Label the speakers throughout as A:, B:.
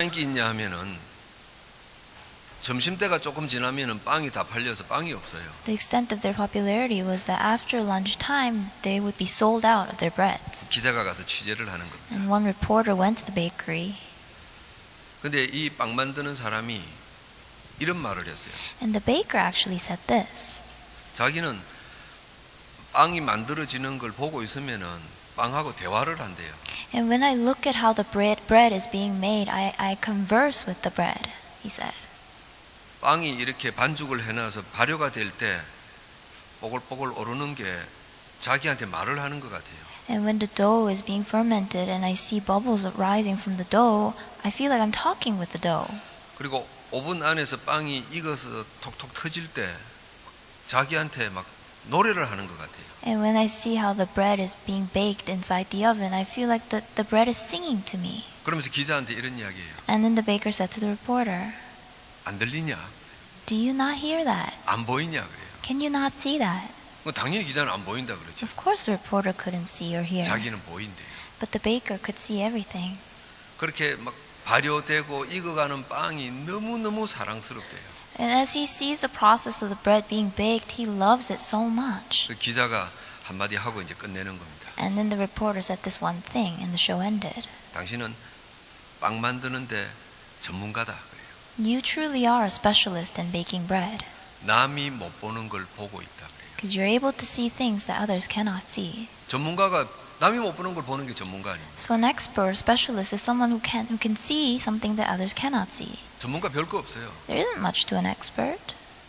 A: 인기 있냐 하면은 점심때가 조금 지나면은 빵이 다 팔려서 빵이 없어요.
B: The extent of their popularity was that after lunchtime, they would be sold out of their breads.
A: 기자가 가서 취재를 하는 겁니다.
B: And one reporter went to the bakery,
A: 근데 이 빵 만드는 사람이 이런 말을 했어요.
B: and the baker actually said this.
A: 자기는 빵이 만들어지는 걸 보고 있으면은 빵하고 대화를 한대요.
B: And when I look at how the bread is being made, I converse with the bread, he said.
A: 빵이 이렇게 반죽을 해놔서 발효가 될 때 뽀글뽀글 오르는 게 자기한테 말을 하는 것 같아요.
B: And when the dough is being fermented and I see bubbles rising from the dough, I feel like I'm talking with the dough.
A: 그리고 오븐 안에서 빵이 익어서 톡톡 터질 때 자기한테 막 노래를 하는 것 같아요.
B: And when I see how the bread is being baked inside the oven, I feel like the bread is singing to me.
A: 그러면서 기자한테 이런 이야기예요.
B: And then the baker said to the reporter,
A: 안 들리냐?
B: "Do you not hear that?
A: 안 보이냐 그래요.
B: Can you not see that?"
A: 당연히 기자는 안 보인다 그러죠.
B: Of course the reporter couldn't see or hear,
A: 자기는 보인대요.
B: but the baker could see everything.
A: 그렇게 막 발효되고 익어가는 빵이 너무너무 사랑스럽대요.
B: And as he sees the process of the bread being baked, he loves it so much.
A: 그 기자가 한마디 하고 이제 끝내는 겁니다.
B: And then the reporter said this one thing and the show ended.
A: 당신은 빵 만드는데 전문가다 그래요.
B: You truly are a specialist in baking bread,
A: 남이 못 보는 걸 보고 있다 그래요.
B: because you're able to see things that others cannot see.
A: 전문가가 남이 못 보는 걸 보는 게 전문가 아닙니까?
B: So an expert or specialist is someone who can see something that others cannot see.
A: 전문가 별거 없어요.
B: There isn't much to an expert.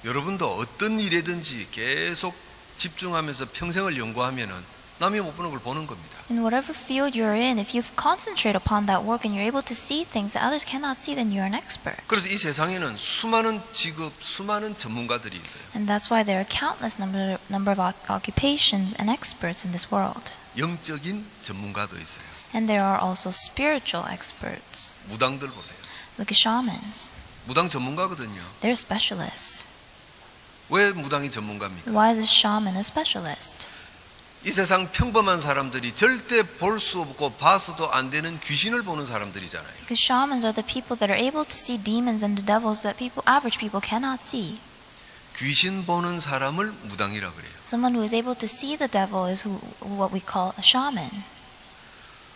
A: 여러분도 어떤 일이든지 계속 집중하면서 평생을 연구하면은 남이 못 보는 걸 보는 겁니다.
B: In whatever field you're in, if you concentrate upon that work and you're able to see things that others cannot see, then you're an expert.
A: 그래서 이 세상에는 수많은 직업, 수많은 전문가들이 있어요.
B: And that's why there are countless number of occupations and experts in this world.
A: 영적인 전문가도 있어요.
B: And there are also spiritual experts.
A: 무당들 보세요.
B: Look at shamans.
A: 무당 전문가거든요.
B: They're specialists.
A: 왜 무당이 전문가입니까?
B: Why is a shaman a specialist?
A: 이 세상 평범한 사람들이 절대 볼 수 없고 봐서도 안 되는 귀신을 보는 사람들이잖아요.
B: Because shamans are the people that are able to see demons and the devils that average people cannot see.
A: 귀신 보는 사람을 무당이라 그래요.
B: Someone who is able to see the devil is what we call a shaman.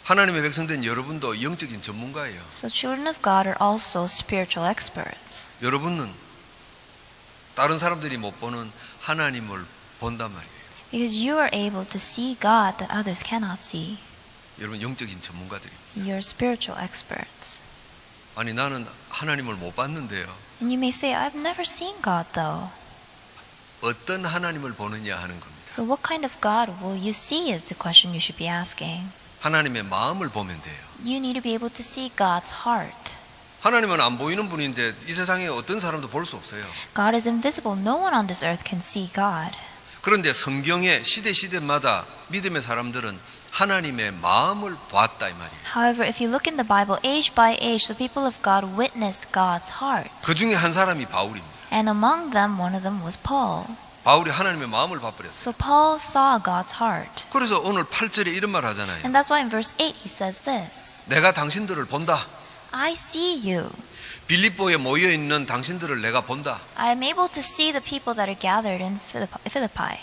A: 하나님의 백성된 여러분도 영적인 전문가예요.
B: So children of God are also spiritual experts.
A: 여러분은 다른 사람들이 못 보는 하나님을 본단 말이에요.
B: Because you are able to see God that others cannot see.
A: 여러분 영적인 전문가들입니다.
B: You're spiritual experts.
A: 아니 나는 하나님을 못 봤는데요.
B: And you may say, I've never seen God though.
A: 어떤 하나님을 보느냐 하는 겁니다.
B: So what kind of God will you see is the question you should be asking.
A: 하나님의 마음을 보면 돼요.
B: You need to be able to see God's heart.
A: 하나님은 안 보이는 분인데 이 세상에 어떤 사람도 볼 수 없어요.
B: God is invisible. No one on this earth can see God.
A: 그런데 성경의 시대마다 믿음의 사람들은 하나님의 마음을 보았다 이 말이에요.
B: However, if you look in the Bible, age by age, the people of God witnessed God's heart.
A: 그 중에 한 사람이 바울입니다.
B: And among them, one of them was Paul.
A: 바울이 하나님의 마음을 봐버렸어요.
B: So Paul saw God's heart.
A: 그래서 오늘 8절에 이런 말 하잖아요.
B: And that's why in verse 8 he says this.
A: 내가 당신들을 본다.
B: I see you.
A: 빌립보에 모여 있는 당신들을 내가 본다.
B: I am able to see the people that are gathered in Philippi.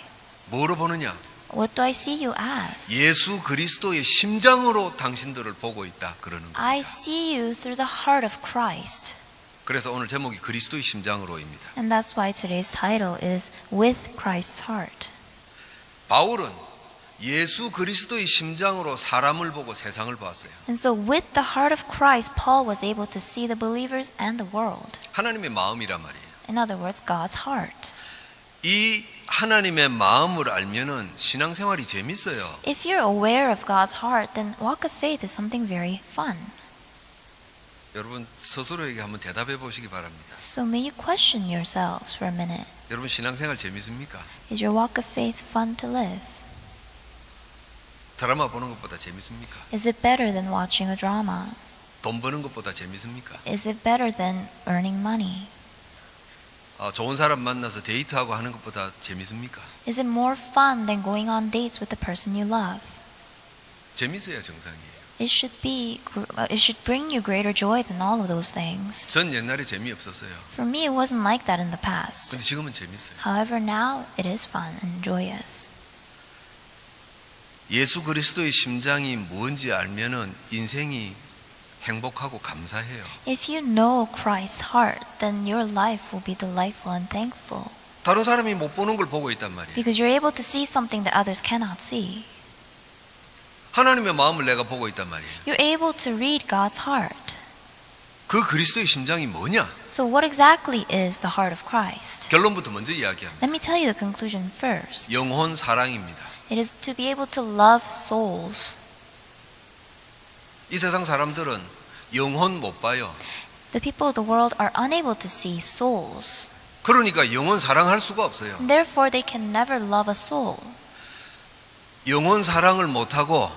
A: 뭐로 보느냐?
B: What do I see you as?
A: 예수 그리스도의 심장으로 당신들을 보고 있다 그러는 거예요.
B: I see you through the heart of Christ.
A: 그래서 오늘 제목이 그리스도의 심장으로입니다.
B: And that's why today's title is With Christ's Heart.
A: 바울은 예수 그리스도의 심장으로 사람을 보고 세상을 보았어요.
B: And so with the heart of Christ, Paul was able to see the believers and the world.
A: 하나님의 마음이란 말이에요.
B: In other words, God's heart.
A: 이 하나님의 마음을 알면은 신앙생활이 재밌어요.
B: If you're aware of God's heart, then walk of faith is something very fun.
A: 여러분 스스로에게 한번 대답해 보시기 바랍니다.
B: So may you question yourselves for a minute.
A: 여러분 신앙생활 재밌습니까?
B: Is your walk of faith fun to live?
A: 드라마 보는 것보다 재밌습니까?
B: Is it better than watching a drama?
A: 돈 버는 것보다 재밌습니까?
B: Is it better than earning money?
A: 좋은 사람 만나서 데이트하고 하는 것보다 재밌습니까?
B: Is it more fun than going on dates with the person you love?
A: 재밌어야 정상이에요.
B: it should bring you greater joy than all of those things.
A: 전 옛날에 재미없었어요.
B: For me, it wasn't like that in the past.
A: 근데 지금은 재밌어요.
B: However, now it is fun and joyous.
A: 예수 그리스도의 심장이 뭔지 알면은 인생이 행복하고 감사해요.
B: If you know Christ's heart, then your life will be delightful and thankful.
A: 다른 사람이 못 보는 걸 보고 있단 말이에요.
B: Because you're able to see something that others cannot see.
A: 하나님의 마음을 내가 보고 있단 말이에요.
B: You're able to read God's heart.
A: 그 그리스도의 심장이 뭐냐?
B: So what exactly is the heart of Christ?
A: 결론부터 먼저 이야기합니다.
B: Let me tell you the conclusion first.
A: 영혼 사랑입니다.
B: It is to be able to love souls.
A: 이 세상 사람들은 영혼 못 봐요.
B: The people of the world are unable to see souls.
A: 그러니까 영혼 사랑할 수가 없어요.
B: And therefore, they can never love a soul.
A: 영혼 사랑을 못하고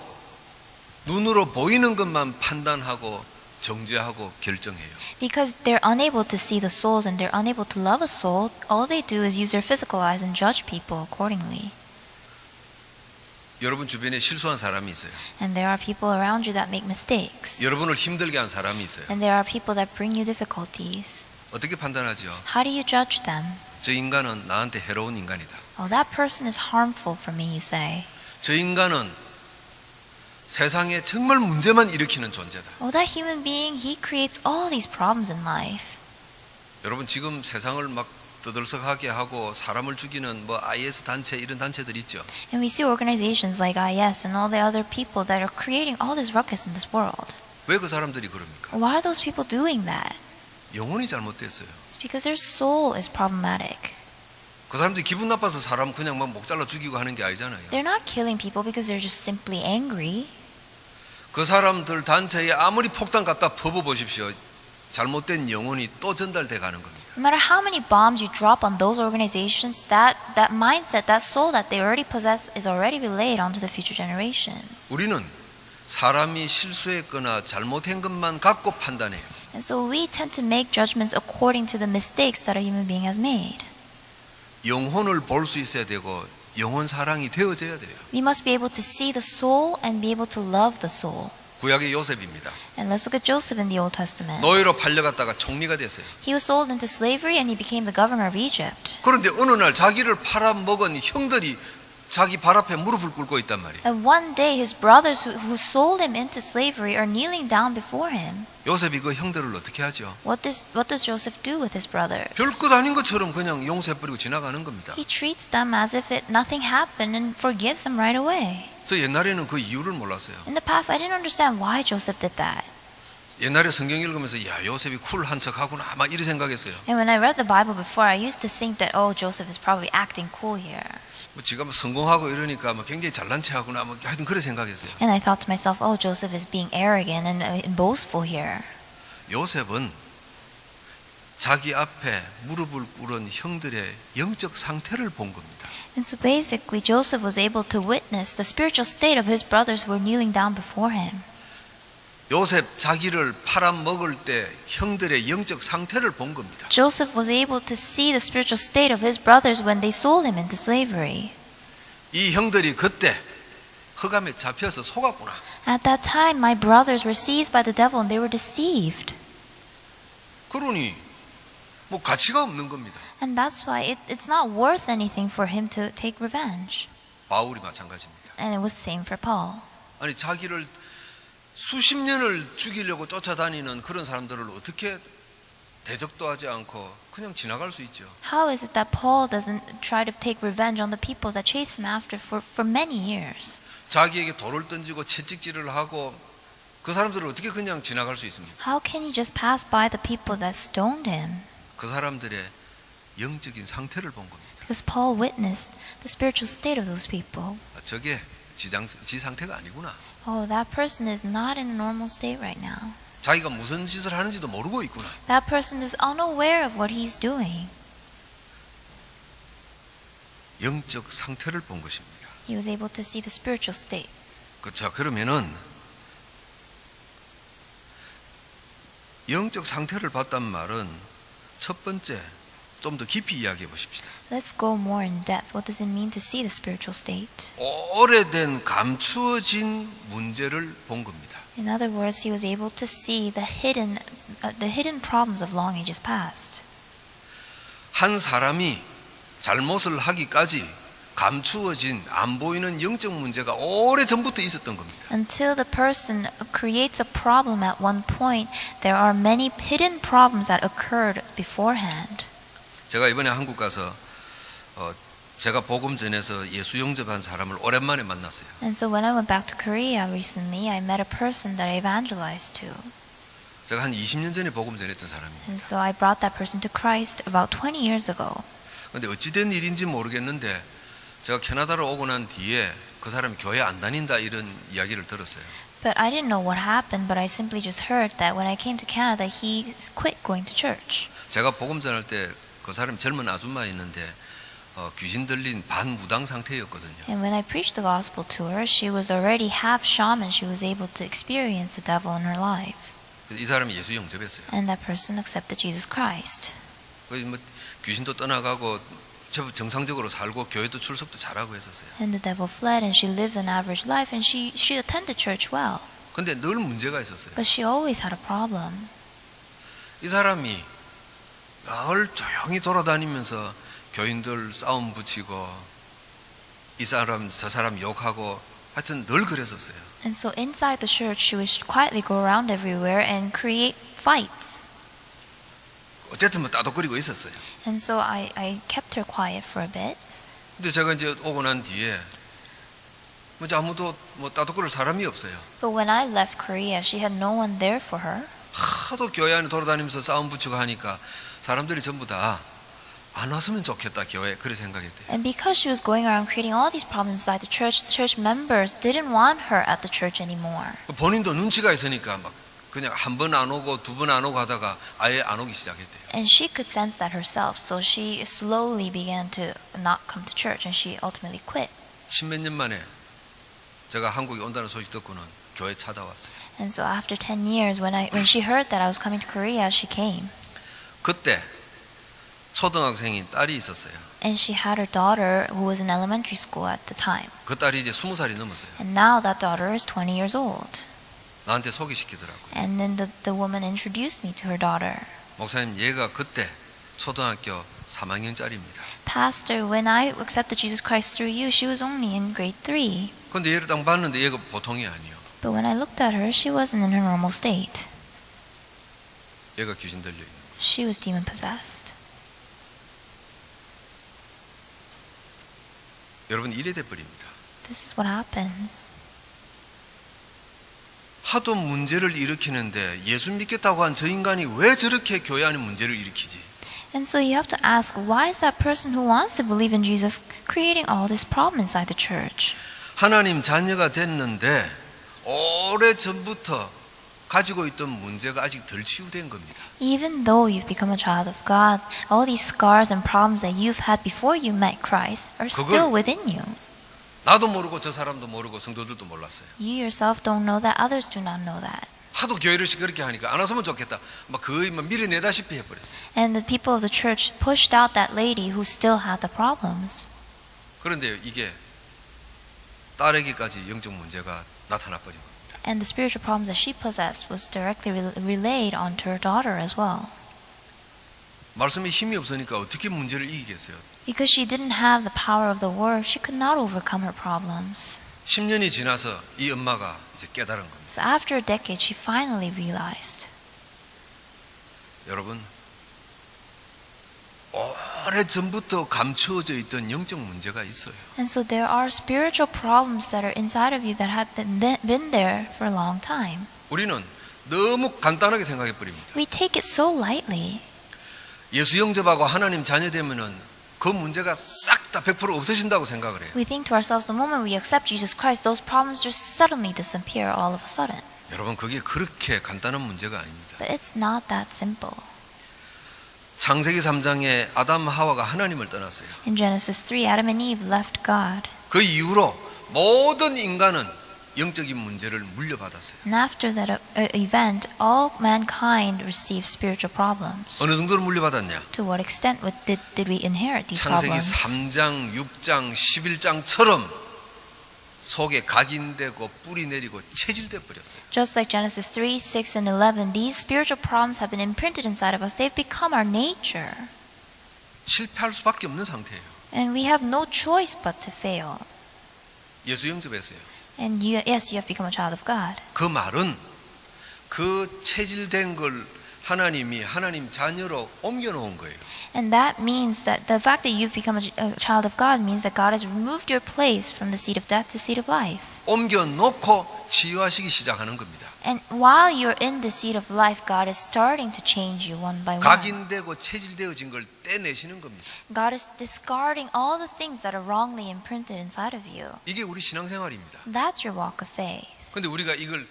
A: 눈으로 보이는 것만 판단하고 정죄하고 결정해요.
B: Because they're unable to see the souls and they're unable to love a soul, all they do is use their physical eyes and judge people accordingly.
A: 여러분 주변에 실수한 사람이 있어요.
B: And there are people around you that make mistakes.
A: 여러분을 힘들게 한 사람이 있어요.
B: And there are people that bring you difficulties.
A: 어떻게 판단하죠?
B: How do you judge them?
A: 저 인간은 나한테 해로운 인간이다.
B: Oh, that person is harmful for me, you say.
A: 저 인간은 세상에 정말 문제만 일으키는 존재다.
B: Oh, that human being, he creates all these problems in life.
A: 여러분 지금 세상을 막 떠들썩하게 하고 사람을 죽이는 뭐 IS 단체 이런 단체들 있죠.
B: And we see organizations like IS and all the other people that are creating all this ruckus in this world.
A: 왜 그 사람들이 그럽니까?
B: Why are those people doing that?
A: 영혼이 잘못됐어요.
B: It's because their soul is problematic.
A: 그 사람들이 기분 나빠서 사람 그냥 막 목 잘라 죽이고 하는 게 아니잖아요.
B: They're not killing people because they're just simply angry.
A: 그 사람들 단체에 아무리 폭탄 갖다 퍼부 보십시오. 잘못된 영혼이 또 전달돼 가는 겁니다.
B: No matter how many bombs you drop on those organizations, that mindset, that soul that they already possess is already relayed onto the future generations.
A: 우리는 사람이 실수했거나 잘못한 것만 갖고 판단해요.
B: And so we tend to make judgments according to the mistakes that a human being has made.
A: 영혼을 볼 수 있어야 되고 영혼 사랑이 되어져야 돼요.
B: We must be able to see the soul and be able to love the soul.
A: 구약의 요셉입니다.
B: And let's look at Joseph in the Old Testament.
A: 노예로 팔려갔다가 총리가 됐어요.
B: He was sold into slavery and he became the governor of Egypt.
A: 그런데 어느 날 자기를 팔아먹은 형들이 자기 발 앞에 무릎을 꿇고 있단 말이에요.
B: And one day his brothers who sold him into slavery are kneeling down before him.
A: 요셉이 그 형들을 어떻게 하죠?
B: What does Joseph do with his brothers?
A: 별것 아닌 것처럼 그냥 용서해버리고 지나가는 겁니다.
B: He treats them as if nothing happened and forgives them right away.
A: 저 옛날에는 그 이유를 몰랐어요.
B: In the past, I didn't understand why Joseph did that.
A: 옛날에 성경 읽으면서 야 요셉이 쿨한 척하구나 막 이렇게 생각했어요.
B: And when I read the Bible before, I used to think that, oh, Joseph is probably acting cool here.
A: 뭐 지가 뭐 성공하고 이러니까 뭐 굉장히 잘난 체하구나 뭐 하여튼 그래 생각했어요.
B: And I thought to myself, oh, Joseph is being arrogant and boastful here.
A: 요셉은 자기 앞에 무릎을 꿇은 형들의 영적 상태를 본 겁니다.
B: And so basically, Joseph was able to witness the spiritual state of his brothers who were kneeling down before him.
A: 요셉 자기를 팔아먹을 때 형들의 영적 상태를 본 겁니다.
B: Joseph was able to see the spiritual state of his brothers when they sold him into slavery.
A: 이 형들이 그때 흑암에 잡혀서 속았구나.
B: At that time, my brothers were seized by the devil and they were deceived.
A: 그러니 뭐 가치가 없는 겁니다.
B: And that's why it's not worth anything for him to take revenge.
A: 바울이 마찬가지입니다.
B: And it was the same for Paul.
A: 아니 자기를 수십 년을 죽이려고 쫓아다니는 그런 사람들을 어떻게 대적도 하지 않고 그냥 지나갈 수 있죠?
B: How is it that Paul doesn't try to take revenge on the people that chased him after for many years?
A: 자기에게 돌을 던지고 채찍질을 하고 그 사람들을 어떻게 그냥 지나갈 수 있습니까?
B: How can he just pass by the people that stoned him?
A: 그 사람들의 영적인 상태를 본 겁니다.
B: Because Paul witnessed the spiritual state of those people.
A: 저게 지 상태가 아니구나.
B: Oh, that person is not in a normal state right now.
A: 자기가 무슨 짓을 하는지도 모르고 있구나.
B: That person is unaware of what he's doing.
A: 영적 상태를 본 것입니다.
B: He was able to see the spiritual state.
A: 그렇죠. 그러면은 영적 상태를 봤단 말은 첫 번째 좀 더 깊이 이야기해 보십시다.
B: Let's go more in depth. What does it mean to see the spiritual state?
A: 오래된 감추어진 문제를 본 겁니다.
B: In other words, he was able to see the hidden problems of long ages past.
A: 한 사람이 잘못을 하기까지 감추어진 안 보이는 영적 문제가 오래 전부터 있었던 겁니다.
B: Until the person creates a problem at one point, there are many hidden problems that occurred beforehand.
A: 제가 이번에 한국 가서 제가 복음 전해서 예수 영접한 사람을 오랜만에 만났어요.
B: And so when I went back to Korea recently, I met a person that I evangelized to.
A: 제가 한 20년 전에 복음 전했던 사람이에요.
B: And so I brought that person to Christ about 20 years ago.
A: 근데 어찌된 일인지 모르겠는데 제가 캐나다로 오고 난 뒤에 그 사람이 교회 안 다닌다 이런 이야기를 들었어요.
B: But I didn't know what happened, but I simply just heard that when I came to Canada, he quit going to church.
A: 제가 복음 전할 때 그 사람이 젊은 아줌마였는데 귀신 들린 반무당 상태였거든요.
B: And when I preached the gospel to her, she was already half shaman. She was able to experience the devil in her life.
A: 이 사람이 예수 영접했어요.
B: And that person accepted Jesus Christ.
A: 뭐 귀신도 떠나가고 정상적으로 살고 교회도 출석도 잘하고 했었어요.
B: And the devil fled, and she lived an average life, and she attended church well.
A: 근데 늘 문제가 있었어요.
B: But she always had a problem.
A: 이 사람이 늘 조용히 돌아다니면서 교인들 싸움 붙이고 이 사람 저 사람 욕하고 하여튼 늘 그랬었어요.
B: And so inside the church, she would quietly go around everywhere and create fights.
A: 어쨌든 뭐 따독거리고 있었어요.
B: And so I kept her quiet for a bit.
A: 근데 제가 이제 오고 난 뒤에 뭐 아무도 뭐 따독거릴 사람이 없어요.
B: But when I left Korea, she had no one there for her.
A: 하도 교회 안에 돌아다니면서 싸움 붙이고 하니까 사람들이 전부 다 안 왔으면 좋겠다 교회 그렇게 생각했대요.
B: And because she was going around creating all these problems inside the church members didn't want her at the church anymore.
A: 본인도 눈치가 있으니까 막 그냥 한 번 안 오고 두 번 안 오고 하다가 아예 안 오기 시작했대요.
B: And she could sense that herself, so she slowly began to not come to church, and she ultimately quit.
A: 십몇 년 만에 제가 한국에 온다는 소식 듣고는 교회 찾아왔어요.
B: And so after 10 years, when she heard that I was coming to Korea, she came.
A: 그때 초등학생인 딸이 있었어요.
B: And she had her daughter who was in elementary school at the time.
A: 그 딸이 이제 20살이 넘었어요.
B: And now that daughter is 20 years old.
A: 나한테 소개시키더라고요.
B: And then the woman introduced me to her daughter.
A: 목사님, 얘가 그때 초등학교 3학년짜리입니다.
B: Pastor, when I accepted Jesus Christ through you, she was only in grade 3.
A: 근데 얘를 딱 봤는데 얘가 보통이 아니에요.
B: But when I looked at her, she wasn't in her normal state.
A: 얘가 귀신 들려 있는 거예요.
B: She was demon possessed.
A: 여러분, 이래 돼 버립니다.
B: This is what happens.
A: 하도 문제를 일으키는데 예수 믿겠다고 한 저 인간이 왜 저렇게 교회 안에 문제를 일으키지?
B: And so you have to ask, why is that person who wants to believe in Jesus creating all this problem inside the church?
A: 하나님 자녀가 됐는데 오래 전부터 가지고 있던 문제가 아직 덜 치유된 겁니다.
B: Even though you've become a child of God, all these scars and problems that you've had before you met Christ are still within you.
A: 나도 모르고 저 사람도 모르고 성도들도 몰랐어요.
B: You yourself don't know that, others do not know that.
A: 하도 교회를 그렇게 하니까 안 왔으면 좋겠다. 막 거의 막 밀어내다시피 해버렸어요.
B: And the people of the church pushed out that lady who still had the problems.
A: 그런데 이게 딸에게까지 영적 문제가 나타나 버린 겁니다.
B: And the spiritual problems that she possessed was directly relayed onto her daughter as well.
A: 말씀에 힘이 없으니까 어떻게 문제를 이기겠어요?
B: Because she didn't have the power of the word, she could not overcome her problems.
A: 10년이 지나서 이 엄마가 이제 깨달은 겁니다.
B: So after a decade, she finally realized.
A: 여러분, 오래 전부터 감추어져 있던 영적 문제가 있어요.
B: And so there are spiritual problems that are inside of you that have been there for a long time.
A: 우리는 너무 간단하게 생각해 버립니다.
B: We take it so lightly.
A: 예수 영접하고 하나님 자녀 되면은 그 문제가 싹 다 100% 없어진다고 생각을 해요.
B: We think to ourselves, the moment we accept Jesus Christ, those problems just suddenly disappear all of a sudden.
A: 여러분, 그게 그렇게 간단한 문제가 아닙니다.
B: But it's not that simple.
A: 창세기 3장에 아담 하와가 하나님을 떠났어요.
B: In Genesis 3, Adam and Eve left God.
A: 그 이후로 모든 인간은 영적인 문제를 물려받았어요.
B: And after that event, all mankind received spiritual problems.
A: 어느 정도로 물려받았냐?
B: To what extent did we inherit these
A: 창세기
B: problems?
A: 3장, 6장, 11장처럼 속에 각인되고 뿌리 내리고 체질돼 버렸어요.
B: Just like Genesis 3, 6, and 11, these spiritual problems have been imprinted inside of us. They've become our nature.
A: 실패할 수밖에 없는 상태예요.
B: And we have no choice but to fail.
A: 예수 영접했어요.
B: And yes, you have become a child of God.
A: 그 말은 그 체질된 걸 하나님이 하나님 자녀로 옮겨 놓은 거예요.
B: And that means that the fact that you've become a child of God means that God has removed your place from the seat of death to seat of life.
A: 옮겨 놓고 치유하시기 시작하는 겁니다.
B: And while you're in the seat of life, God is starting to change you one by one.
A: 각인되고 체질되어진 걸 떼내시는 겁니다.
B: God is discarding all the things that are wrongly imprinted inside of you.
A: 이게 우리 신앙생활입니다.
B: That's your walk of faith.
A: 근데 우리가 이걸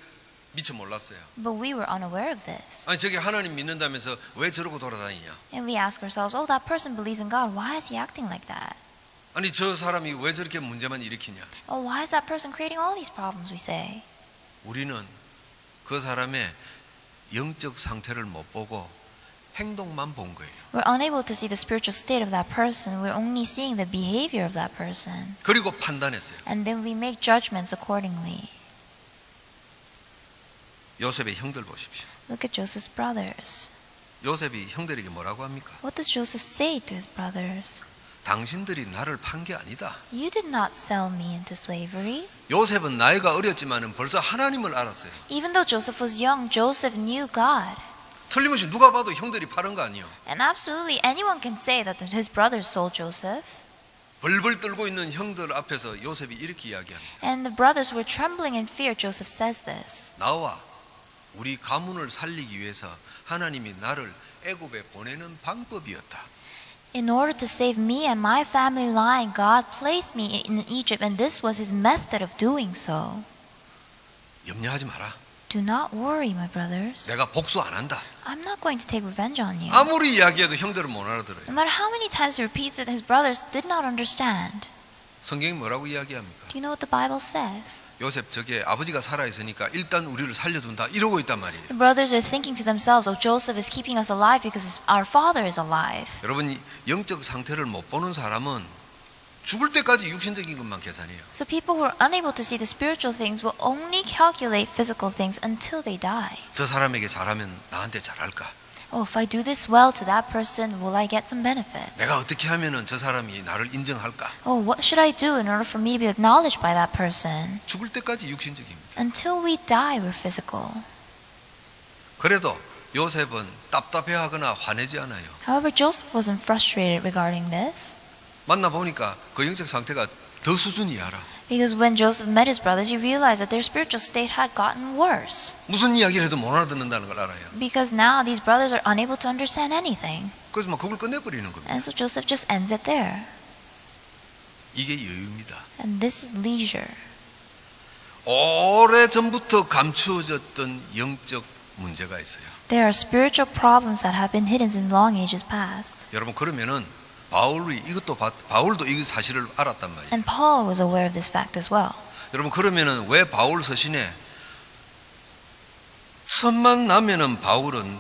A: 미처 몰랐어요.
B: But we were unaware of this.
A: 아니 저게 하나님 믿는다면서 왜 저러고 돌아다니냐?
B: And we ask ourselves, oh, that person believes in God. Why is he acting like that?
A: 아니 저 사람이 왜 저렇게 문제만 일으키냐?
B: Oh, why is that person creating all these problems, we say?
A: 우리는 그 사람의 영적 상태를 못 보고 행동만 본 거예요.
B: We're unable to see the spiritual state of that person. We're only seeing the behavior of that person.
A: 그리고 판단했어요.
B: And then we make judgments accordingly.
A: 요셉의 형들 보십시오.
B: Look at Joseph's brothers.
A: 요셉이 형들에게 뭐라고 합니까?
B: What does Joseph say to his brothers?
A: 당신들이 나를 판 게 아니다.
B: You did not sell me into slavery.
A: 요셉은 나이가 어렸지만은 벌써 하나님을 알았어요.
B: Even though Joseph was young, Joseph knew God.
A: 틀림없이 누가 봐도 형들이 파는 거 아니에요.
B: And absolutely anyone can say that his brothers sold Joseph.
A: 벌벌 떨고 있는 형들 앞에서 요셉이 이렇게 이야기합니다.
B: And the brothers were trembling in fear. Joseph says this.
A: 나와 우리 가문을 살리기 위해서 하나님이 나를 애굽에 보내는 방법이었다.
B: In order to save me and my family line, God placed me in Egypt, and this was his method of doing so.
A: 염려하지 마라.
B: Do not worry, my brothers.
A: 내가 복수 안 한다.
B: I'm not going to take revenge on you.
A: 아무리 이야기해도 형들은 못 알아들어요.
B: No matter how many times he repeats it, his brothers did not understand.
A: 성경이 뭐라고 이야기합니까?
B: Do you know what the Bible says?
A: 요셉 저게 아버지가 살아있으니까 일단 우리를 살려둔다 이러고 있단 말이에요.
B: The brothers are thinking to themselves, oh, Joseph is keeping us alive because our father is alive.
A: 여러분 영적 상태를 못 보는 사람은 죽을 때까지 육신적인 것만 계산해요.
B: So people who are unable to see the spiritual things will only calculate physical things until they die.
A: 저 사람에게 잘하면 나한테 잘할까?
B: Oh, if I do this well to that person, will I get some benefit?
A: 내가 어떻게 하면은 저 사람이 나를 인정할까?
B: Oh, what should I do in order for me to be acknowledged by that person?
A: 죽을 때까지 육신적입니다.
B: Until we die, we're physical.
A: 그래도 요셉은 답답해하거나 화내지 않아요.
B: However, Joseph wasn't frustrated regarding this.
A: 만나 보니까 그 영적 상태가 더 수준이 알아.
B: Because when Joseph met his brothers, he realized that their spiritual state had gotten worse.
A: 무슨 이야기를 해도 못 알아듣는다는 걸 알아요.
B: Because now these brothers are unable to understand anything.
A: 그래서 막 그걸 끝내버리는 겁니다.
B: And so Joseph just ends it there.
A: 이게 여유입니다.
B: And this is leisure.
A: 오래전부터 감추어졌던 영적 문제가 있어요.
B: There are spiritual problems that have been hidden since long ages past.
A: 여러분 그러면은 바울도 이 사실을 알았단 말이에요.
B: And Paul was aware of this fact as well.
A: 여러분 그러면은 왜 바울 서신에 틈만 나면은 바울은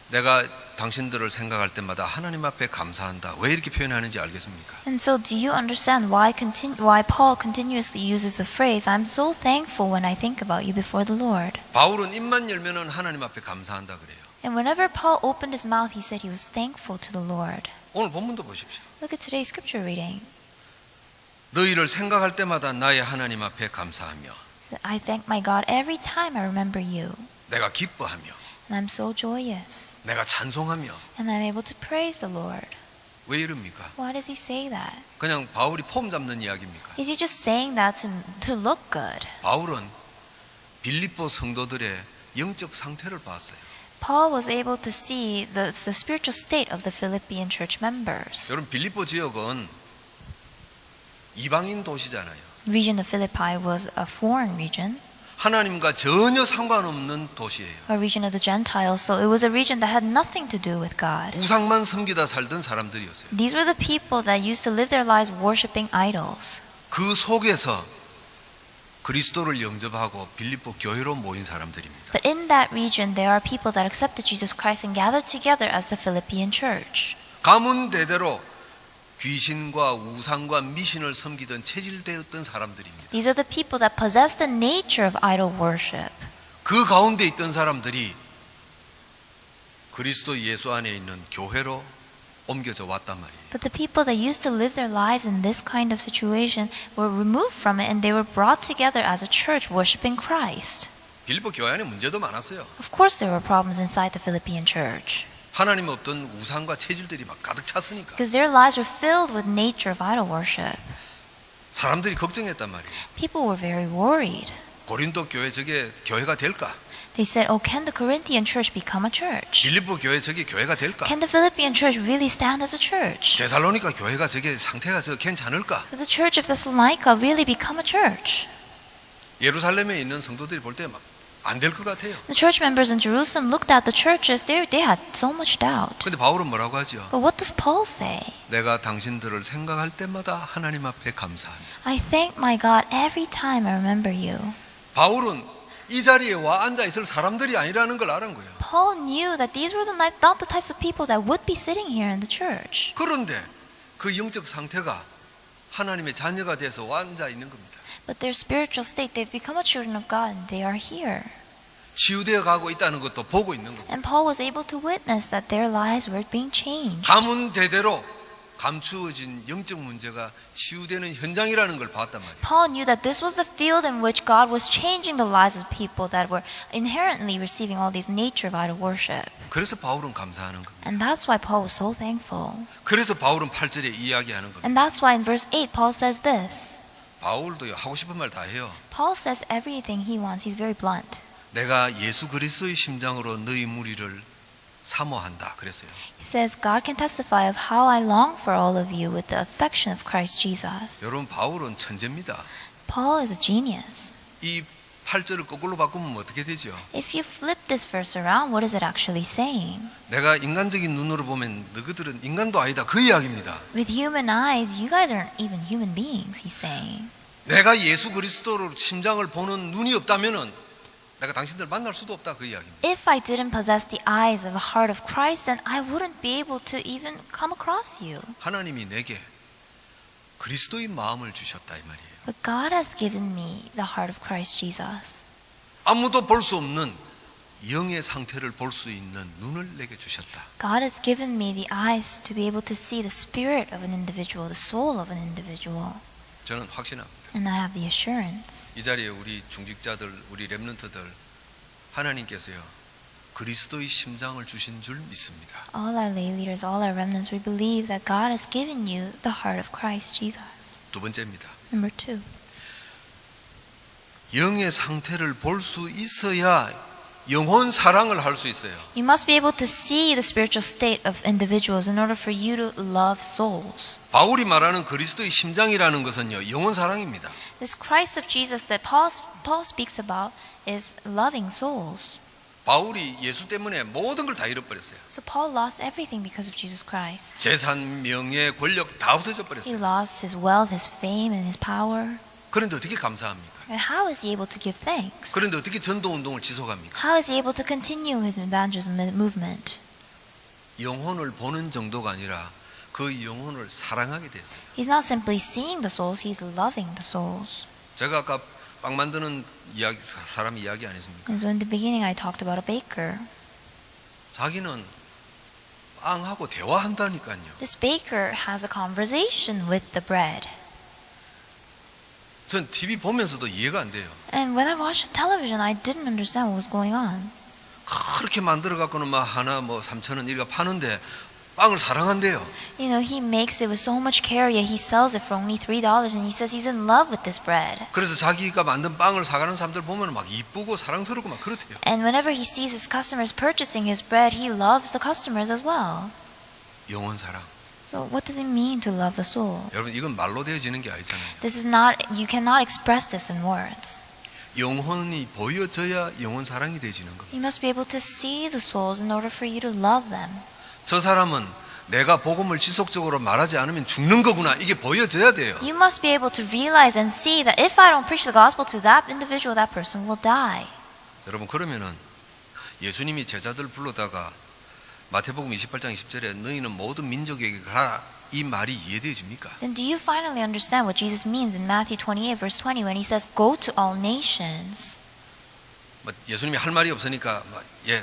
A: 내가 당신들을 생각할 때마다 하나님 앞에 감사한다. 왜 이렇게 표현하는지 알겠습니까?
B: And so do you understand why Paul continuously uses the phrase, I'm so thankful when I think about you before the Lord.
A: 바울은 입만 열면은 하나님 앞에 감사한다 그래요.
B: And whenever Paul opened his mouth, he said he was thankful to the Lord.
A: 오늘 본문도 보십시오.
B: Look at today's scripture reading.
A: 너희를 생각할 때마다 나의 하나님 앞에 감사하며
B: So, I thank my God every time I remember you.
A: 내가 기뻐하며
B: And I'm so joyous.
A: 내가 찬송하며
B: And I'm able to praise the Lord.
A: 왜 이럽니까?
B: Why does he say that?
A: 그냥 바울이 폼 잡는 이야기입니까?
B: Is he just saying that to look good?
A: 바울은 빌립보 성도들의 영적 상태를 봤어요.
B: Paul was able to see the spiritual state of the Philippian church members.
A: 여러분 빌립보 지역은 이방인 도시잖아요.
B: The region of Philippi was a foreign region,
A: 하나님과 전혀 상관없는 도시예요.
B: a region of the Gentiles, so it was a region that had nothing to do with God.
A: 우상만 섬기다 살던 사람들이었어요.
B: These were the people that used to live their lives worshiping idols.
A: 그 속에서 그리스도를 영접하고 빌립보 교회로 모인 사람들입니다.
B: But in that region, there are people that accepted Jesus Christ and gathered together as the Philippian church.
A: 가문 대대로 귀신과 우상과 미신을 섬기던 체질되었던 사람들입니다.
B: These are the people that possess the nature of idol worship.
A: 그 가운데 있던 사람들이 그리스도 예수 안에 있는 교회로 옮겨져 왔단 말이에요.
B: But the people that used to live their lives in this kind of situation were removed from it and they were brought together as a church worshiping Christ.
A: 빌립보 교회 안에 문제도 많았어요.
B: Of course there were problems inside the Philippian church
A: 하나님 없던 우상과 체질들이 막 가득 찼으니까
B: because their lives were filled with nature of idol worship.
A: 사람들이 걱정했단 말이에요.
B: People were very worried.
A: 고린도 교회 저게 교회가 될까?
B: They said, oh, can the Corinthian church become a church?
A: 빌립보 교회 저게 교회가 될까?
B: Can the Philippian church really stand as a church?
A: 데살로니가 교회가 저게 상태가 저 괜찮을까?
B: Could the church of Thessalonica really become a church?
A: 예루살렘에 있는 성도들이 볼 때 막 안 될 것 같아요.
B: The church members in Jerusalem looked at the churches. They had so much doubt.
A: 근데 바울은 뭐라고 하죠?
B: But what does Paul say?
A: 내가 당신들을 생각할 때마다 하나님 앞에 감사합니다.
B: I thank my God every time I remember you.
A: 바울은 이 자리에 와 앉아 있을 사람들이 아니라는 걸 알은 거예요.
B: Paul knew that these were not the types of people that would be sitting here in the church.
A: 그런데 그 영적 상태가 하나님의 자녀가 돼서 와 앉아 있는 겁니다.
B: But their spiritual state, they've become a children of God and they are here.
A: 치유되어 가고 있다는 것도 보고 있는 겁니다.
B: And Paul was able to witness that their lives were being changed.
A: 가문 대대로 감추어진 영적 문제가 치유되는 현장이라는 걸 봤단 말이에요.
B: Paul knew that this was the field in which God was changing the lives of people that were inherently receiving all these nature of idol worship.
A: 그래서 바울은 감사하는 겁니다.
B: And that's why Paul was so thankful.
A: 그래서 바울은 8절에 이야기하는 겁니다.
B: And that's why in verse 8 Paul says this.
A: 바울도 하고 싶은 말 다 해요.
B: Paul says everything he wants. He's very blunt.
A: 내가 예수 그리스도의 심장으로 너희 무리를 사모한다 그랬어요.
B: He says, God can testify of how I long for all of you with the affection of Christ Jesus.
A: 여러분 바울은 천재입니다.
B: Paul is a genius.
A: 이 8절을 거꾸로 바꾸면 어떻게 되죠?
B: If you flip this verse around, what is it actually saying?
A: 내가 인간적인 눈으로 보면 너희들은 인간도 아니다 그 이야기입니다.
B: With human eyes, you guys aren't even human beings, he's saying.
A: 내가 예수 그리스도로 심장을 보는 눈이 없다면은 내가 당신들 만날 수도 없다 그 이야기입니다.
B: If I didn't possess the eyes of the heart of Christ, then I wouldn't be able to even come across you.
A: 하나님이 내게 그리스도의 마음을 주셨다 이 말이에요.
B: But God has given me the heart of Christ Jesus.
A: 아무도 볼 수 없는 영의 상태를 볼 수 있는 눈을 내게 주셨다.
B: God has given me the eyes to be able to see the spirit of an individual, the soul of an individual.
A: 저는 확신합니다.
B: And I have the assurance.
A: 이 자리에 우리 중직자들, 우리 렘넌트들 하나님께서요 그리스도의 심장을 주신 줄 믿습니다.
B: All our lay leaders, all our remnants, we believe that God has given you the heart of Christ Jesus.
A: 두 번째입니다.
B: Number 2.
A: 영의 상태를 볼 수 있어야 영혼 사랑을 할 수 있어요.
B: You must be able to see the spiritual state of individuals in order for you to love souls.
A: 바울이 말하는 그리스도의 심장이라는 것은요 영혼 사랑입니다.
B: This Christ of Jesus that Paul speaks about is loving souls.
A: 바울이 예수 때문에 모든 걸 다 잃어버렸어요.
B: So Paul lost everything because of Jesus Christ.
A: 재산, 명예, 권력 다 없어져
B: He
A: 버렸어요.
B: lost his wealth, his fame, and his power.
A: 그런데 어떻게 감사합니까?
B: And how is he able to give thanks?
A: 그런데 어떻게 전도 운동을 지속합니까?
B: How is he able to continue his evangelism movement?
A: 영혼을 보는 정도가 아니라 그 영혼을 사랑하게 됐어요.
B: He's not simply seeing the souls, he's loving the souls.
A: 제가 아까 빵 만드는 이야기 사람 이야기 아니십니까?
B: And so in the beginning I talked about a baker.
A: 자기는 빵하고 대화한다니까요.
B: This baker has a conversation with the bread.
A: 전 TV 보면서도 이해가 안 돼요.
B: And when I watched the television, I didn't understand what was going on.
A: 그렇게 만들어 갖고는 막 하나 뭐 3,000원 이렇게 파는데 빵을 사랑한대요.
B: You know, he makes it with so much care, yet he sells it for only $3 and he says he's in love with this bread.
A: 그래서 자기가 만든 빵을 사가는 사람들 보면 막 이쁘고 사랑스럽고 막 그렇대요.
B: And whenever he sees his customers purchasing his bread, he loves the customers as well.
A: 영혼 사랑.
B: So what does it mean to love the soul?
A: 여러분 이건 말로 되어지는 게 아니잖아요.
B: This is not, you cannot express this in words.
A: 영혼이 보여져야 영혼 사랑이 되어지는 겁니다.
B: You must be able to see the souls in order for you to love them.
A: 저 사람은 내가 복음을 지속적으로 말하지 않으면 죽는 거구나. 이게 보여져야 돼요.
B: You must be able to realize and see that if I don't preach the gospel to that individual, that person will die.
A: 여러분 그러면은 예수님이 제자들 불러다가 마태복음 28장 20절에 너희는 모든 민족에게 가라 이 말이 이해되어집니까?
B: Then do you finally understand what Jesus means in Matthew 28 verse 20 when he says, "Go to all nations"?
A: 예수님이 할 말이 없으니까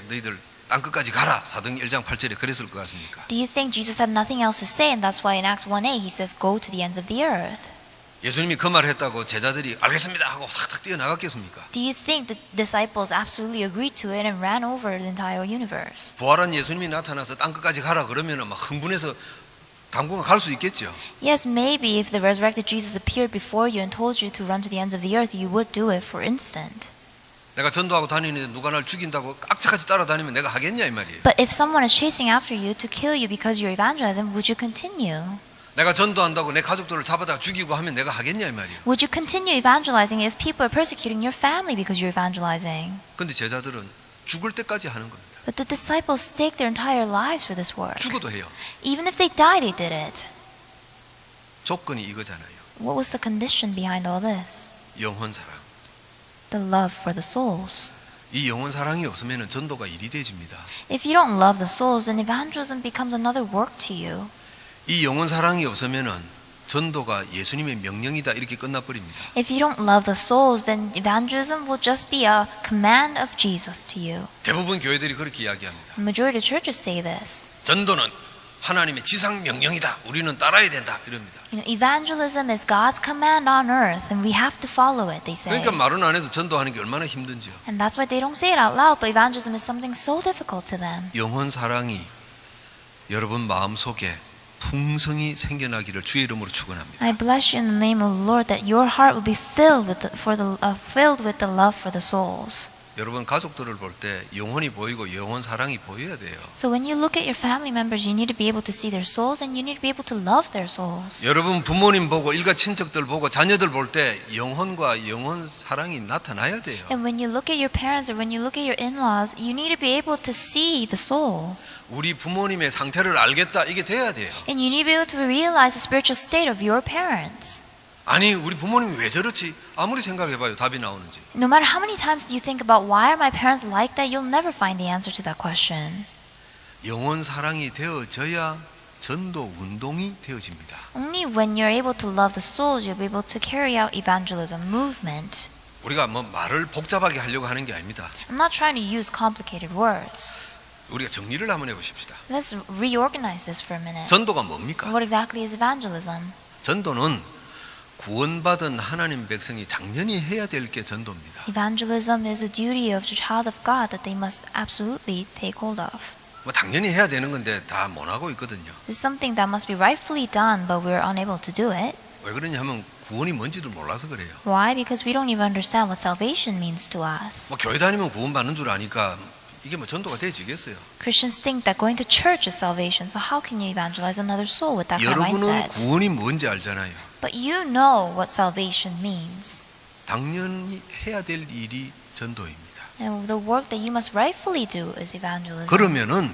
A: 너희들 땅 끝까지 가라 사도행 1장 8절에 그랬을 것 같습니까?
B: Do you think Jesus had nothing else to say, and that's why in Acts 1:8 he says, "Go to the ends of the earth"?
A: 예수님이 그 말을 했다고 제자들이 알겠습니다 하고 탁탁 뛰어나갔겠습니까?
B: Do you think the disciples absolutely agreed to it and ran over the entire universe?
A: 부활한 예수님이 나타나서 땅 끝까지 가라 그러면 막 흥분해서 당분간 갈 수 있겠죠.
B: Yes, maybe if the resurrected Jesus appeared before you and told you to run to the ends of the earth, you would do it for instant.
A: 내가 전도하고 다니는데 누가 날 죽인다고 깍지같이 따라다니면 내가 하겠냐 이 말이에요.
B: But if someone is chasing after you to kill you because you're evangelizing, would you continue?
A: 내가 전도한다고 내 가족들을 잡아다가 죽이고 하면 내가 하겠냐 이 말이에요.
B: Would you continue evangelizing if people are persecuting your family because you're evangelizing?
A: 근데 제자들은 죽을 때까지 하는 겁니다.
B: But the disciples stake their entire lives for this work.
A: 죽어도 해요.
B: Even if they die, they did it.
A: 조건이 이거잖아요.
B: What was the condition behind all this?
A: 영혼 사랑.
B: The love for the souls.
A: 이 영혼 사랑이 없으면 전도가 일이 되집니다.
B: If you don't love the souls, then evangelism becomes another work to you.
A: 이 영혼 사랑이 없으면 전도가 예수님의 명령이다 이렇게 끝나버립니다.
B: If you don't love the souls, then evangelism will just be a command of Jesus to you.
A: 대부분 교회들이 그렇게 이야기합니다.
B: The majority of churches say this.
A: 전도는 하나님의 지상 명령이다. 우리는 따라야 된다. 이럽니다.
B: Evangelism is God's command on earth, and we have to follow it, they say.
A: 그러니까 말은 안 해도 전도하는 게 얼마나 힘든지요.
B: And that's why they don't say it out loud, but evangelism is something so difficult to them.
A: 영혼 사랑이 여러분 마음속에 풍성히 생겨나기를 주의 이름으로 축원합니다.
B: I bless you in the name of the Lord that your heart will be filled with the love for the souls.
A: 여러분 가족들을 볼 때 영혼이 보이고 영혼 사랑이 보여야 돼요.
B: So when you look at your family members, you need to be able to see their souls and you need to be able to love their souls.
A: 여러분 부모님 보고 일가 친척들 보고 자녀들 볼 때 영혼과 영혼 사랑이 나타나야 돼요.
B: And when you look at your parents or when you look at your in-laws, you need to be able to see the soul.
A: 우리 부모님의 상태를 알겠다 이게 돼야 돼요.
B: And you need to be able to realize the spiritual state of your parents.
A: 아니 우리 부모님이 왜 저렇지? 아무리 생각해봐요 답이 나오는지.
B: No matter how many times do you think about why are my parents like that, you'll never find the answer to that question.
A: 영혼 사랑이 되어져야 전도 운동이 되어집니다.
B: Only when you're able to love the souls, you'll be able to carry out evangelism movement.
A: 우리가 뭐 말을 복잡하게 하려고 하는 게 아닙니다.
B: I'm not trying to use complicated words.
A: 우리가 정리를 한번 해보십시다.
B: Let's reorganize this for a minute.
A: 전도가 뭡니까?
B: What exactly is evangelism?
A: 전도는 구원받은 하나님 백성이 당연히 해야 될 게 전도입니다.
B: Evangelism is a duty of the child of God that they must absolutely take hold of.
A: 뭐 당연히 해야 되는 건데 다 못하고 있거든요.
B: This is something that must be rightfully done, but we're unable to do it.
A: 왜 그러냐 하면 구원이 뭔지를 몰라서 그래요.
B: Why? Because we don't even understand what salvation means to us.
A: 뭐 교회 다니면 구원받는 줄 아니까 이게 뭐 전도가 되지겠어요.
B: Christians think that going to church is salvation, so how can you evangelize another soul with that kind of
A: 여러분은
B: mindset?
A: 구원이 뭔지 알잖아요.
B: But you know what salvation means.
A: 당연히 해야 될 일이 전도입니다.
B: And the work that you must rightfully do is evangelism.
A: 그러면은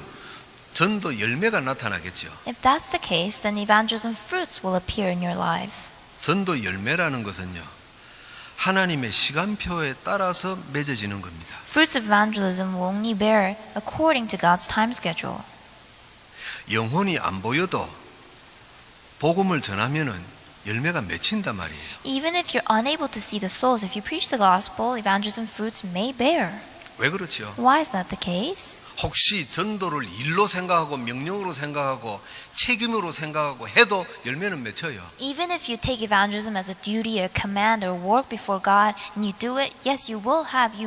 A: 전도 열매가 나타나겠죠.
B: If that's the case, then evangelism fruits will appear in your lives.
A: 전도 열매라는 것은요. 하나님의 시간표에 따라서 맺어지는 겁니다.
B: Fruits of evangelism will only bear according to God's time schedule.
A: 영혼이 안 보여도 복음을 전하면은 열매가 맺힌단 말이에요.
B: Even if you're unable to see the souls, if you preach the gospel, evangelism fruits may bear.
A: 왜 그렇지요?
B: Why is that the case?
A: 혹시 전도를 일로 생각하고 명령으로 생각하고 책임으로 생각하고 해도 열매는 맺혀요.
B: Even if you take evangelism as a duty or command or work before God and you do it, yes, you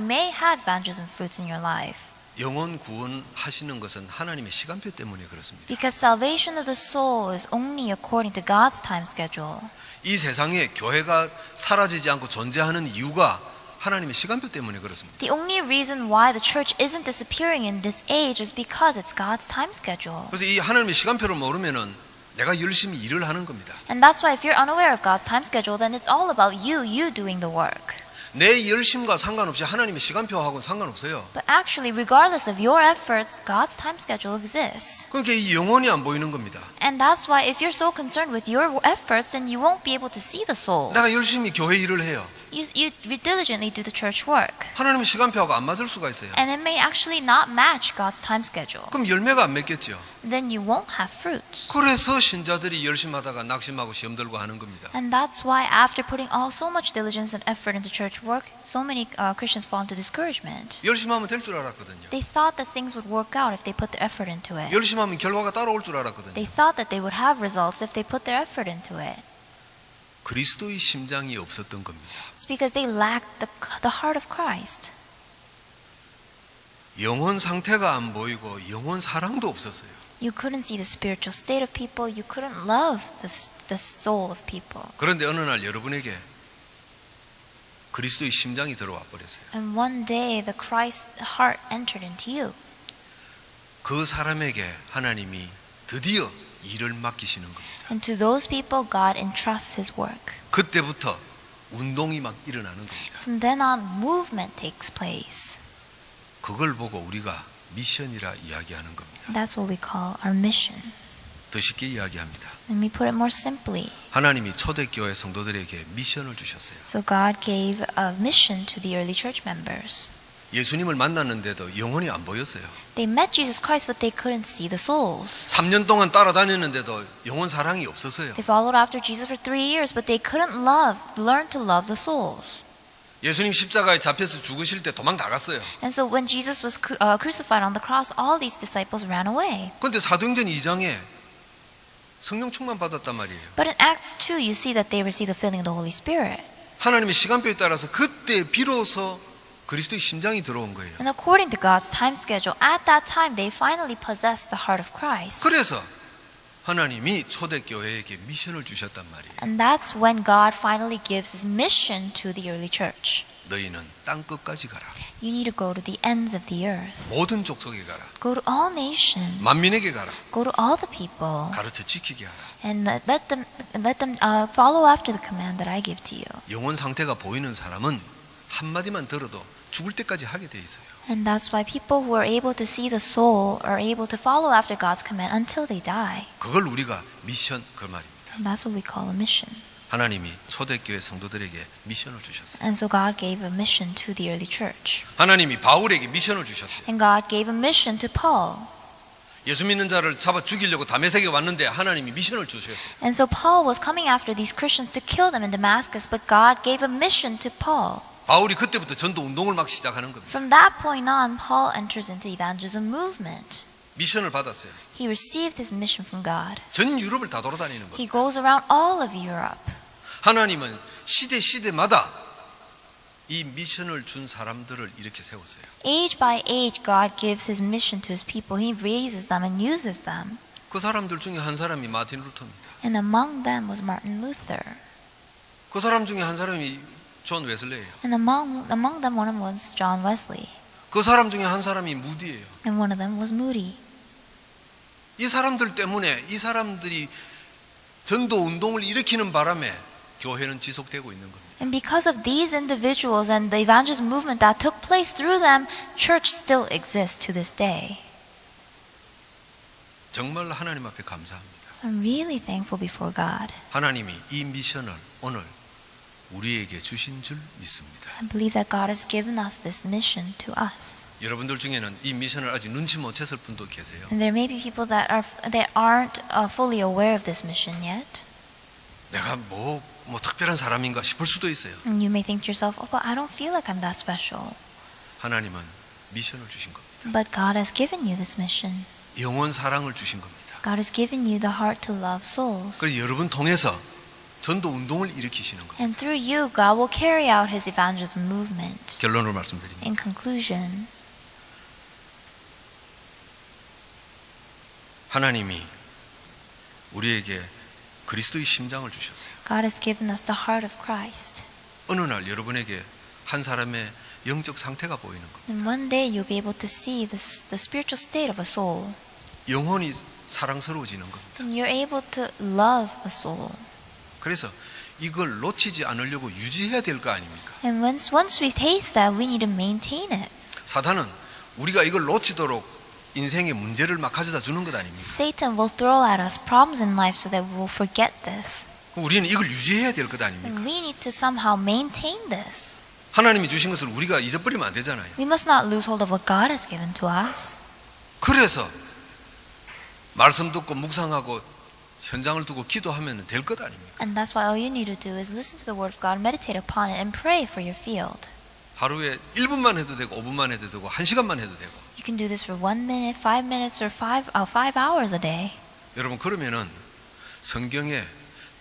B: may have evangelism fruits in your life.
A: 영혼 구원하시는 것은 하나님의 시간표 때문에 그렇습니다.
B: Because salvation of the soul is only according to God's time schedule.
A: 이 세상에 교회가 사라지지 않고 존재하는 이유가 하나님의 시간표 때문에 그렇습니다.
B: The only reason why the church isn't disappearing in this age is because it's God's time schedule.
A: 그래서 이 하나님의 시간표를 모르면은 내가 열심히 일을 하는 겁니다.
B: And that's why if you're unaware of God's time schedule, then it's all about you doing the work.
A: 내 열심과 상관없이 하나님의 시간표하고는 상관없어요.
B: But actually, regardless of your efforts, God's time schedule exists.
A: 그러니까 이 영혼이 안 보이는 겁니다.
B: And that's why if you're so concerned with your efforts, then you won't be able to see the souls.
A: 내가 열심히 교회 일을 해요.
B: You diligently do the church work.
A: 하나님의 시간표하고 안 맞을 수가 있어요.
B: And it may actually not match God's time schedule.
A: 그럼 열매가 안 맺겠죠.
B: Then you won't have fruits.
A: 그래서 신자들이 열심하다가 낙심하고 시험 들고 하는 겁니다.
B: And that's why after putting so much diligence and effort into church work, so many Christians fall into discouragement.
A: 열심하면 될 줄 알았거든요.
B: They thought that things would work out if they put their effort into it.
A: 열심하면 결과가 따라올 줄 알았거든요.
B: They thought that they would have results if they put their effort into it.
A: 그리스도의 심장이 없었던 겁니다.
B: It's because they lacked the heart of Christ.
A: 영혼 상태가 안 보이고 영혼 사랑도 없었어요.
B: You couldn't see the spiritual state of people. You couldn't love the soul of people.
A: 그런데 어느 날 여러분에게 그리스도의 심장이 들어와 버렸어요.
B: And one day the Christ heart entered into you.
A: 그 사람에게 하나님이 드디어 일을 맡기시는 겁니다.
B: And to those people, God entrusts His work.
A: 그때부터 운동이 막 일어나는 겁니다.
B: From then on, movement takes place.
A: 그걸 보고 우리가 미션이라 이야기하는 겁니다.
B: That's what we call our mission.
A: 더 쉽게 이야기합니다.
B: Let me put it more simply.
A: 하나님이 초대교회 성도들에게 미션을 주셨어요.
B: So God gave a mission to the early church members.
A: 예수님을 만났는데도 영혼이 안 보였어요.
B: They met Jesus Christ, but they couldn't see the souls.
A: 3년 동안 따라다녔는데도 영혼 사랑이 없었어요.
B: They followed after Jesus for 3 years, but they couldn't learn to love the souls.
A: 예수님 십자가에 잡혀서 죽으실 때 도망 다 갔어요.
B: And so when Jesus was crucified on the cross, all these disciples ran away.
A: 그런데 사도행전 2장에 성령 충만 받았단 말이에요.
B: But in Acts 2, you see that they received the filling of the Holy Spirit.
A: 하나님의 시간표에 따라서 그때 비로소 그리스도의 심장이 들어온 거예요.
B: And according to God's time schedule, at that time they finally possessed the heart of Christ.
A: 그래서 하나님이 초대교회에게 미션을 주셨단 말이에요.
B: And that's when God finally gives His mission to the early church.
A: 너희는 땅 끝까지 가라.
B: You need to go to the ends of the earth.
A: 모든 족속에 가라.
B: Go to all nations.
A: 만민에게 가라.
B: Go to all the people.
A: 가르쳐 지키게 하라.
B: And let them follow after the command that I give to you.
A: 영혼 상태가 보이는 사람은 한마디만 들어도 죽을 때까지 하게 돼 있어요.
B: And that's why people who are able to see the soul are able to follow after God's command until they die.
A: 그걸 우리가 미션 그 말입니다.
B: And that's what we call a mission.
A: 하나님이 초대교회 성도들에게 미션을 주셨어요.
B: And so God gave a mission to the early church.
A: 하나님이 바울에게 미션을 주셨어요.
B: And God gave a mission to Paul.
A: 예수 믿는 자를 잡아 죽이려고 다메섹에 왔는데 하나님이 미션을 주셨어요.
B: And so Paul was coming after these Christians to kill them in Damascus, but God gave a mission to Paul.
A: 바울이 그때부터 전도 운동을 막 시작하는 겁니다.
B: From that point on, Paul enters into evangelism movement.
A: 미션을 받았어요.
B: He received his mission from God.
A: 전 유럽을 다 돌아다니는
B: He
A: 겁니다.
B: goes around all of Europe.
A: 하나님은 시대마다 이 미션을 준 사람들을 이렇게 세웠어요.
B: Age by age, God gives his mission to his people. He raises them and uses them.
A: 그 사람들 중에 한 사람이 마틴 루터입니다.
B: And among them was Martin Luther.
A: 그 사람 중에 한 사람이 존 웨슬레예요.
B: And among them, one was John Wesley.
A: 그 사람 중에 한 사람이 무디예요.
B: And one of them was Moody.
A: 이 사람들 때문에 이 사람들이 전도 운동을 일으키는 바람에 교회는 지속되고 있는 겁니다.
B: And because of these individuals and the evangelism movement that took place through them, church still exists to this day.
A: 정말 하나님 앞에 감사합니다.
B: So I'm really thankful before God.
A: 하나님이 이 미션을 오늘 우리에게 주신 줄 믿습니다.
B: I believe that God has given us this mission to us.
A: 여러분들 중에는 이 미션을 아직 눈치 못 챘을 분도 계세요.
B: And there may be people that aren't fully aware of this mission yet.
A: 내가 뭐 특별한 사람인가 싶을 수도 있어요.
B: And you may think to yourself, oh, but I don't feel like I'm that special.
A: 하나님은 미션을 주신 겁니다.
B: But God has given you this mission.
A: 영원 사랑을 주신 겁니다.
B: God has given you the heart to love souls.
A: 그래서 여러분 통해서 전도 운동을 일으키시는 겁니다.
B: And through you, God will carry out His evangelism movement.
A: 결론을 말씀드립니다.
B: In conclusion,
A: 하나님이 우리에게 그리스도의 심장을 주셨어요.
B: God has given us the heart of Christ.
A: 어느 날 여러분에게 한 사람의 영적 상태가 보이는 겁니다.
B: And one day you'll be able to see the spiritual state of a soul.
A: 영혼이 사랑스러워지는 겁니다.
B: And you're able to love a soul.
A: 그래서 이걸 놓치지 않으려고 유지해야 될 거 아닙니까?
B: And once we taste that, we need to maintain it.
A: 사탄은 우리가 이걸 놓치도록 인생의 문제를 막 가져다 주는 것 아닙니까?
B: Satan will throw at us problems in life so that we will forget this.
A: 우리는 이걸 유지해야 될 것 아닙니까?
B: And we need to somehow maintain this.
A: 하나님이 주신 것을 우리가 잊어버리면 안 되잖아요.
B: We must not lose hold of what God has given to us.
A: 그래서 말씀 듣고 묵상하고 현장을 두고 기도하면 될 것 아닙니까?
B: And that's why all you need to do is listen to the word of God, meditate upon it, and pray for your field.
A: 하루에 1분만 해도 되고 5분만 해도 되고 1시간만 해도 되고.
B: You can do this for 1 minute, 5 minutes, or 5 hours a day.
A: 여러분 그러면은 성경에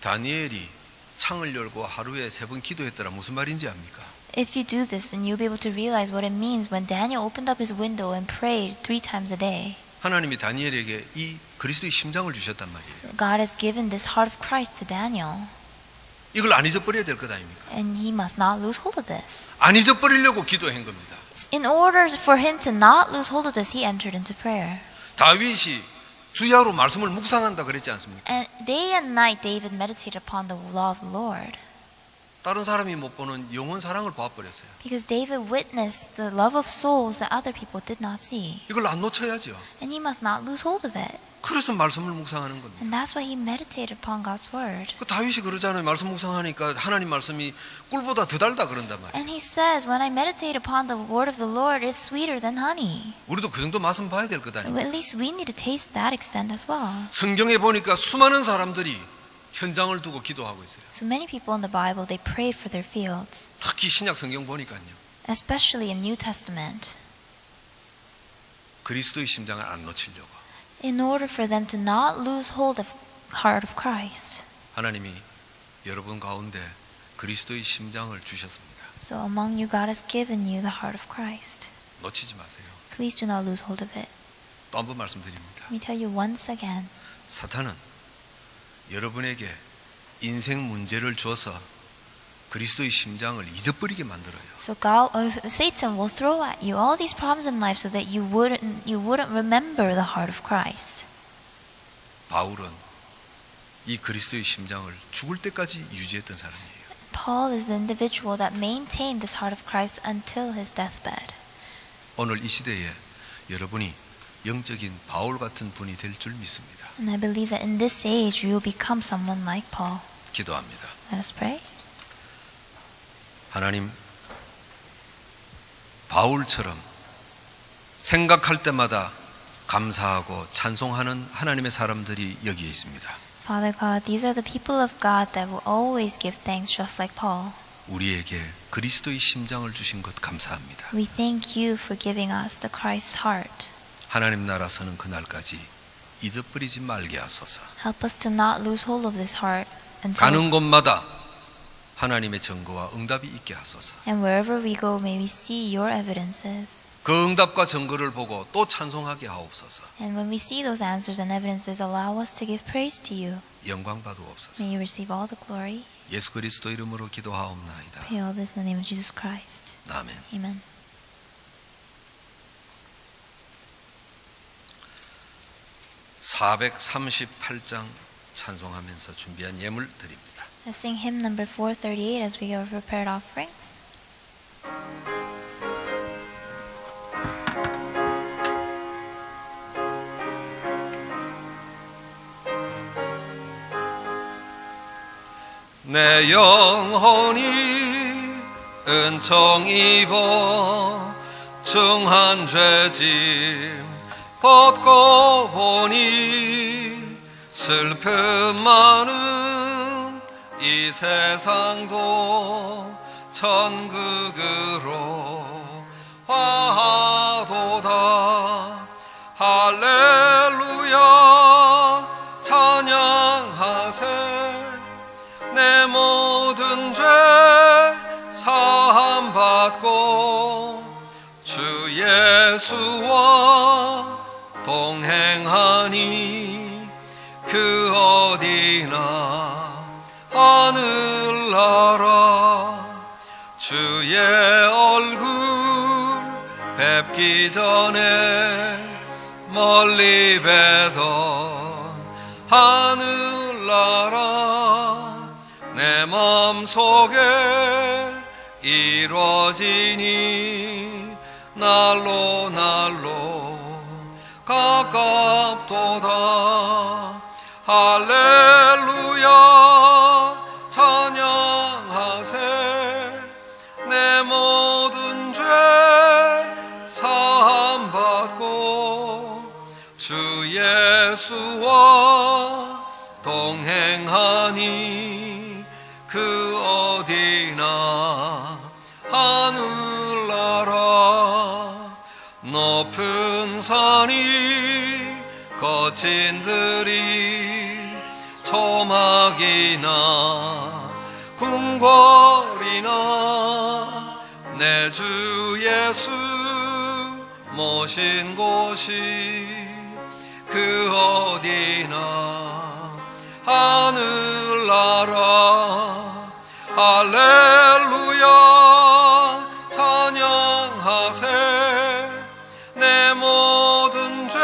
A: 다니엘이 창을 열고 하루에 3번 기도했더라 무슨 말인지 압니까?
B: If you do this, then you'll be able to realize what it means when Daniel opened up his window and prayed 3 times a day.
A: 하나님이 다니엘에게 이 그리스도의 심장을 주셨단 말이에요.
B: God has given this heart of Christ to Daniel,
A: 이걸 안 잊어버려야 될 것 아닙니까?
B: and he must not lose hold of this.
A: 안 잊어버리려고 기도한 겁니다.
B: In order for him to not lose hold of this, he entered into prayer.
A: 다윗이 주야로 말씀을 묵상한다 그랬지 않습니까?
B: And day and night David meditated upon the law of the Lord.
A: 다른 사람이 못 보는 영원 사랑을 봐버렸어요.
B: Because David witnessed the love of souls that other people did not see.
A: 이걸 안 놓쳐야죠.
B: And he must not lose hold of it.
A: 그래서 말씀을 묵상하는 겁니다.
B: And that's why he meditated upon God's word.
A: 그 다윗이 그러잖아요. 말씀 묵상하니까 하나님 말씀이 꿀보다 더 달다 그런단 말이에요.
B: And he says, when I meditate upon the word of the Lord, it's sweeter than honey.
A: 우리도 그 정도 맛은 봐야 될 것 아닙니까?
B: At least we need to taste that extent as well.
A: 성경에 보니까 수많은 사람들이 현장을 두고 기도하고 있어요.
B: So many people in the Bible, they prayed for their fields.
A: 특히 신약 성경 보니까요.
B: Especially in New Testament.
A: 그리스도의 심장을 안 놓치려고
B: In order for them to not lose hold of heart of Christ.
A: 하나님이 여러분 가운데 그리스도의 심장을 주셨습니다.
B: So among you, God has given you the heart of Christ.
A: 놓치지 마세요.
B: Please do not lose hold of it.
A: 또 한 번 말씀드립니다.
B: Let me tell you once again.
A: 사탄은 여러분에게 인생 문제를 주어서 그리스도의 심장을 잊어버리게 만들어요.
B: So Satan will throw at you all these problems in life so that you wouldn't remember the heart of Christ.
A: 바울은 이 그리스도의 심장을 죽을 때까지 유지했던 사람이에요.
B: Paul is the individual that maintained this heart of Christ until his deathbed.
A: 오늘 이 시대에 여러분이 영적인 바울 같은 분이 될 줄 믿습니다.
B: And I believe that in this age you will become someone like Paul.
A: 기도합니다.
B: Let us pray.
A: 하나님, 바울처럼 생각할 때마다 감사하고 찬송하는 하나님의 사람들이 여기에 있습니다.
B: Father God, these are the people of God that will always give thanks just like Paul.
A: 우리에게 그리스도의 심장을 주신 것 감사합니다.
B: We thank you for giving us the Christ's heart.
A: 하나님 나라 서는 그날까지 잊어버리지 말게 하소서.
B: Help us to not lose hold of this heart until
A: 가는 곳마다 하나님의 증거와 응답이 있게 하소서.
B: and wherever we go may we see your evidences.
A: 그 응답과 증거를 보고 또 찬송하게 하옵소서.
B: And when we see those answers and evidences, allow us to give praise to you.
A: 영광 받으옵소서.
B: May you receive all the glory.
A: 예수 그리스도 이름으로 기도하옵나이다.
B: Pray all this in the name of Jesus Christ.
A: 아멘.
B: Amen.
A: 438장 찬송하면서 준비한 예물 드립니다.
B: Let's sing hymn number 438 as we give our prepared offerings.
A: 내 영혼이 은총 입어 중한 죄짐 벗고 보니 슬픔 많은 이 세상도 천국으로 화하도다. 할렐루야 찬양하세. 내 모든 죄 사함받고 주 예수와 동행하니 그 어디나 하늘나라. 주의 얼굴 뵙기 전에 멀리 뵈던 하늘나라 내 마음속에 이루어지니 날로 날로 가깝도다. 할렐루야 예수와 동행하니 그 어디나 하늘나라 높은 산이 거친 들이 초막이나 궁궐이나 내 주 예수 모신 곳이 그 어디나 하늘나라 할렐루야 찬양하세 내 모든 죄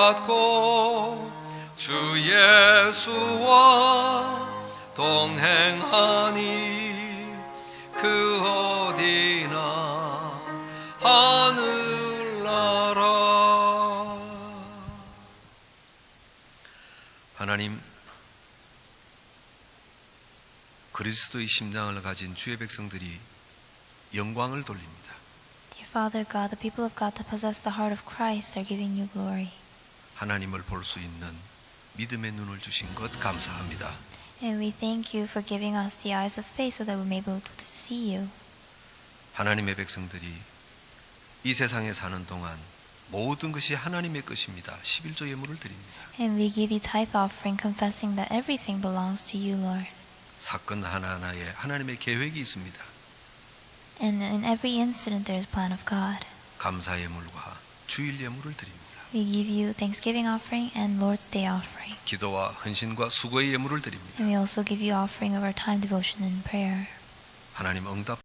A: 사함받고 주 예수와 동행하니 그 어디나 하늘나라. 하나님, 그리스도의 심장을 가진 주의 백성들이 영광을 돌립니다.
B: Dear Father God, the people of God that possess the heart of Christ are giving you glory.
A: 하나님을 볼 수 있는 믿음의 눈을 주신 것 감사합니다.
B: And we thank you for giving us the eyes of faith so that we may be able to see you.
A: 하나님의 백성들이 이 세상에 사는 동안 모든 것이 하나님의 것입니다. 11조 예물을 드립니다.
B: And we give you tithe offering, confessing that everything belongs to you, Lord.
A: 사건 하나하나에 하나님의 계획이 있습니다.
B: And in every incident there is a plan of God.
A: 감사 예물과 주일 예물을 드립니다.
B: We give you thanksgiving offering and Lord's Day offering.
A: 기도와 헌신과 수고의 예물을 드립니다.
B: And we also give you offering of our time, devotion, and prayer.
A: 하나님 응답